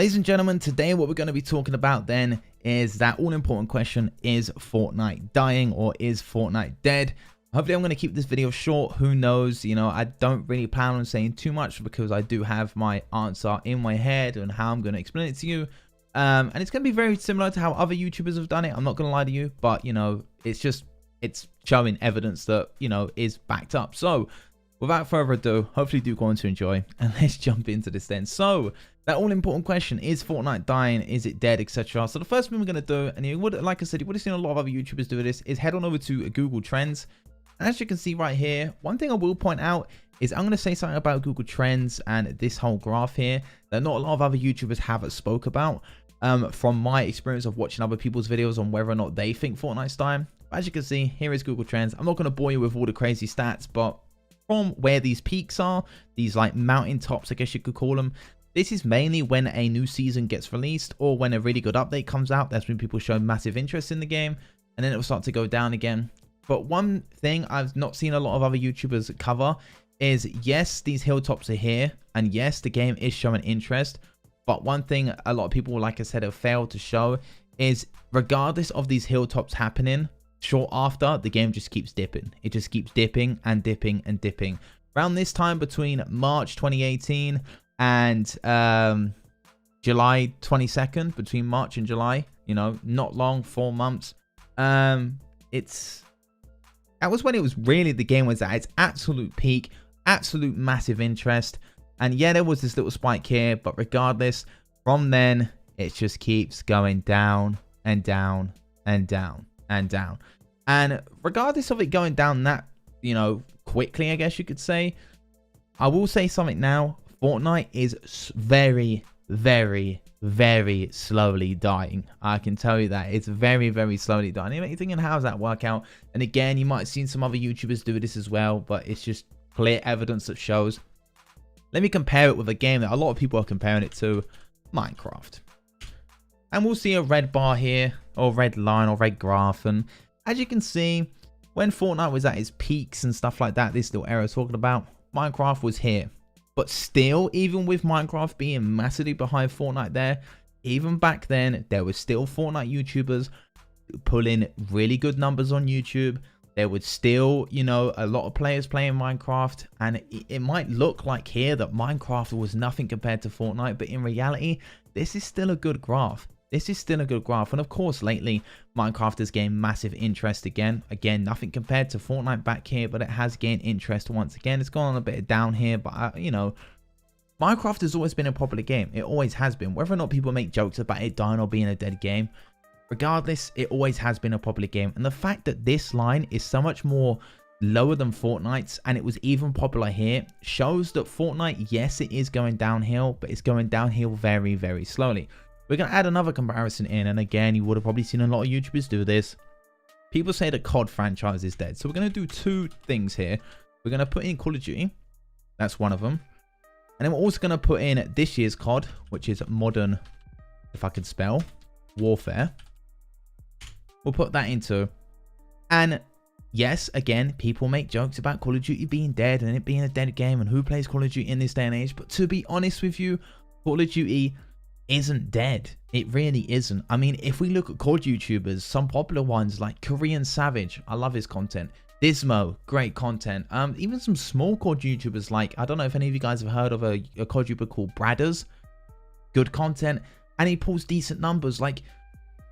Ladies and gentlemen, today what we're going to be talking about then is that all-important question: is Fortnite dying or is Fortnite dead? Hopefully I'm going to keep this video short. Who knows? You know, I don't really plan on saying too much because I do have my answer in my head and how I'm going to explain it to you. And it's going to be very similar to how other YouTubers have done it. I'm not going to lie to you, but you know, it's showing evidence that, you know, is backed up. So without further ado, hopefully you do go on to enjoy, and let's jump into this then. So that all-important question: is Fortnite dying? Is it dead, etc.? So the first thing we're going to do, and you would, like I said, you would have seen a lot of other YouTubers do this, is head on over to Google Trends. As you can see right here, one thing I will point out is I'm going to say something about Google Trends and this whole graph here that not a lot of other YouTubers have spoke about. From my experience of watching other people's videos on whether or not they think Fortnite's dying. As you can see, here is Google Trends. I'm not going to bore you with all the crazy stats, but from where these peaks are, these like mountain tops, I guess you could call them, this is mainly when a new season gets released or when a really good update comes out. That's when people show massive interest in the game, and then it will start to go down again. But one thing I've not seen a lot of other YouTubers cover is, yes, these hilltops are here, and yes, the game is showing interest. But one thing a lot of people, like I said, have failed to show is, regardless of these hilltops happening, short after, the game just keeps dipping. It just keeps dipping and dipping and dipping. Around this time between March 2018 and July 22nd, between March and July, you know, not long, 4 months, that was when it was really, the game was at its absolute peak, absolute massive interest. And yeah, there was this little spike here, but regardless, from then it just keeps going down and down and down and down. And regardless of it going down that, you know, quickly, I guess you could say, I will say something now: Fortnite is very, very, very slowly dying. I can tell you that. It's very, very slowly dying. You're thinking, how does that work out? And again, you might have seen some other YouTubers do this as well, but it's just clear evidence that shows. Let me compare it with a game that a lot of people are comparing it to: Minecraft. And we'll see a red bar here, or red line, or red graph. And as you can see, when Fortnite was at its peaks and stuff like that, this little arrow is talking about, Minecraft was here. But still, even with Minecraft being massively behind Fortnite there, even back then, there was still Fortnite YouTubers pulling really good numbers on YouTube. There was still, you know, a lot of players playing Minecraft, and it might look like here that Minecraft was nothing compared to Fortnite, but in reality, this is still a good graph. This is still a good graph. And of course, lately, Minecraft has gained massive interest again. Again, nothing compared to Fortnite back here, but it has gained interest once again. It's gone on a bit down here, but you know, Minecraft has always been a popular game. It always has been. Whether or not people make jokes about it dying or being a dead game, regardless, it always has been a popular game. And the fact that this line is so much more lower than Fortnite's, and it was even popular here, shows that Fortnite, yes, it is going downhill, but it's going downhill very, very slowly. We're going to add another comparison in, and again, you would have probably seen a lot of YouTubers do this. People say the COD franchise is dead. So we're going to do two things here. We're going to put in Call of Duty. That's one of them. And then we're also going to put in this year's COD, which is Modern, if I can spell, Warfare. We'll put that into. And yes, again, people make jokes about Call of Duty being dead and it being a dead game and who plays Call of Duty in this day and age. But to be honest with you, Call of Duty isn't dead. It really isn't. I mean, if we look at COD YouTubers, some popular ones like Korean Savage, I love his content. Dismo, great content. Even some small COD YouTubers like, I don't know if any of you guys have heard of a COD YouTuber called Bradders. Good content, and he pulls decent numbers. Like,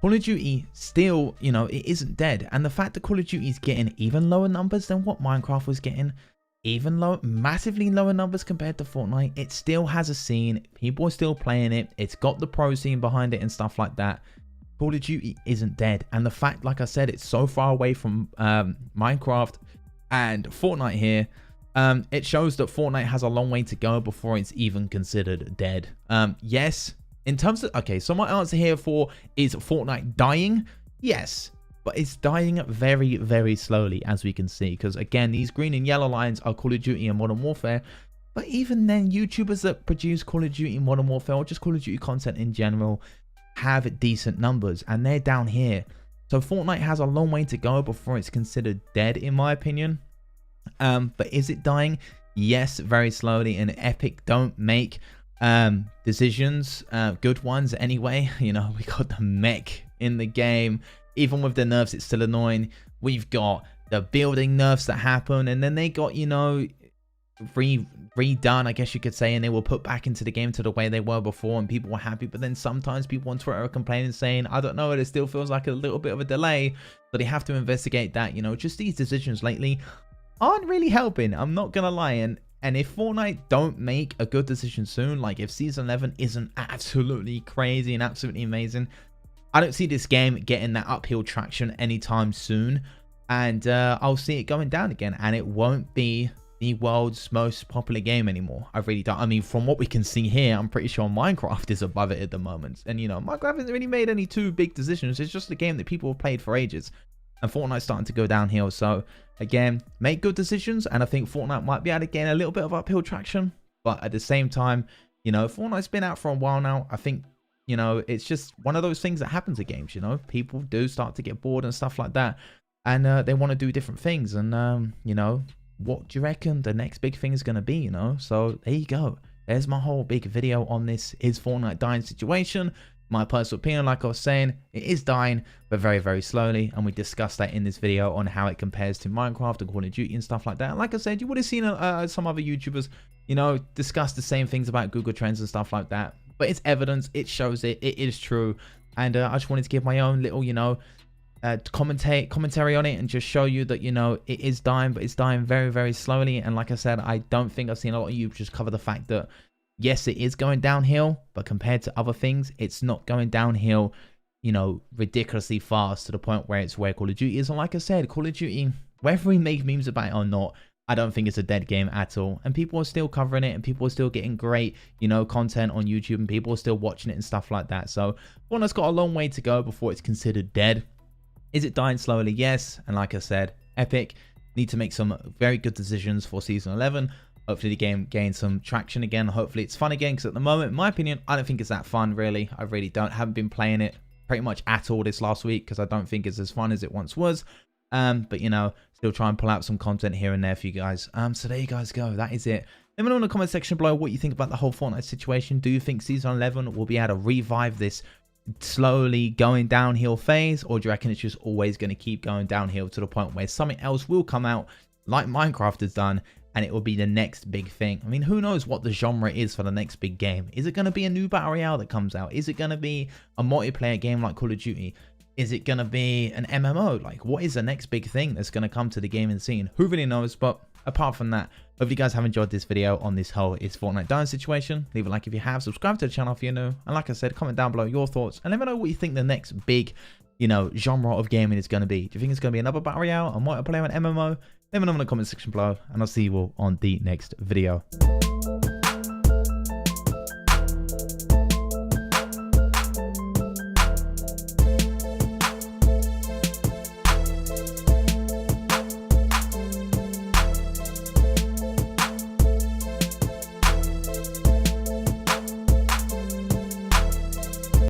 Call of Duty still, you know, it isn't dead. And the fact that Call of Duty is getting even lower numbers than what Minecraft was getting, even low, massively lower numbers compared to Fortnite, it still has a scene. People are still playing it. It's got the pro scene behind it and stuff like that. Call of Duty isn't dead. And the fact, like I said, it's so far away from Minecraft and Fortnite here, it shows that Fortnite has a long way to go before it's even considered dead. Yes, in terms of, okay, so my answer here for, is Fortnite dying? Yes. But it's dying very, very slowly, as we can see, because again, these green and yellow lines are Call of Duty and Modern Warfare. But even then, YouTubers that produce Call of Duty and Modern Warfare, or just Call of Duty content in general, have decent numbers, and they're down here. So Fortnite has a long way to go before it's considered dead, in my opinion. But is it dying? Yes, very slowly. And Epic don't make decisions, good ones anyway. You know, we got the mech in the game. Even with the nerfs, it's still annoying. We've got the building nerfs that happen, and then they got, you know, redone, I guess you could say, and they were put back into the game to the way they were before, and people were happy. But then sometimes people on Twitter are complaining, saying, I don't know, it still feels like a little bit of a delay, so they have to investigate that. You know, just these decisions lately aren't really helping, I'm not gonna lie. And if Fortnite don't make a good decision soon, like if season 11 isn't absolutely crazy and absolutely amazing, I don't see this game getting that uphill traction anytime soon, and I'll see it going down again, and it won't be the world's most popular game anymore. I really don't. I mean, from what we can see here, I'm pretty sure Minecraft is above it at the moment. And, you know, Minecraft hasn't really made any too big decisions. It's just a game that people have played for ages. And Fortnite's starting to go downhill. So, again, make good decisions. And I think Fortnite might be able to gain a little bit of uphill traction. But at the same time, you know, Fortnite's been out for a while now. I think, you know, it's just one of those things that happens to games, you know. People do start to get bored and stuff like that. And they want to do different things. And, you know, what do you reckon the next big thing is going to be, you know? So there you go. There's my whole big video on this is Fortnite dying situation. My personal opinion, like I was saying, it is dying, but very, very slowly. And we discussed that in this video on how it compares to Minecraft and Call of Duty and stuff like that. And like I said, you would have seen some other YouTubers, you know, discuss the same things about Google Trends and stuff like that. But it's evidence. It shows it. It is true. And I just wanted to give my own little, you know, commentary on it and just show you that, you know, it is dying, but it's dying very, very slowly. And like I said, I don't think I've seen a lot of you just cover the fact that yes, it is going downhill, but compared to other things, it's not going downhill, you know, ridiculously fast to the point where it's where Call of Duty is. And like I said, Call of Duty, whether we make memes about it or not, I don't think it's a dead game at all. And people are still covering it, and people are still getting great, you know, content on YouTube, and people are still watching it and stuff like that. So Fortnite's got a long way to go before it's considered dead. Is it dying slowly? Yes. And like I said, Epic need to make some very good decisions for Season 11. Hopefully the game gains some traction again. Hopefully it's fun again, because at the moment, in my opinion, I don't think it's that fun, really. I really don't. Haven't been playing it pretty much at all this last week, because I don't think it's as fun as it once was. But, you know, still try and pull out some content here and there for you guys. So there you guys go. That is it. Let me know in the comment section below what you think about the whole Fortnite situation. Do you think Season 11 will be able to revive this slowly going downhill phase, or do you reckon it's just always going to keep going downhill to the point where something else will come out like Minecraft has done, and it will be the next big thing? I mean, who knows what the genre is for the next big game? Is it going to be a new Battle Royale that comes out? Is it going to be a multiplayer game like Call of Duty? Is it going to be an MMO? Like, what is the next big thing that's going to come to the gaming scene? Who really knows? But apart from that, hope you guys have enjoyed this video on this whole is Fortnite dying situation. Leave a like if you have, subscribe to the channel if you're new, and like I said, comment down below your thoughts, and let me know what you think the next big, you know, genre of gaming is going to be. Do you think it's going to be another Battle Royale, a multiplayer, an MMO? Let me know in the comment section below, and I'll see you all on the next video.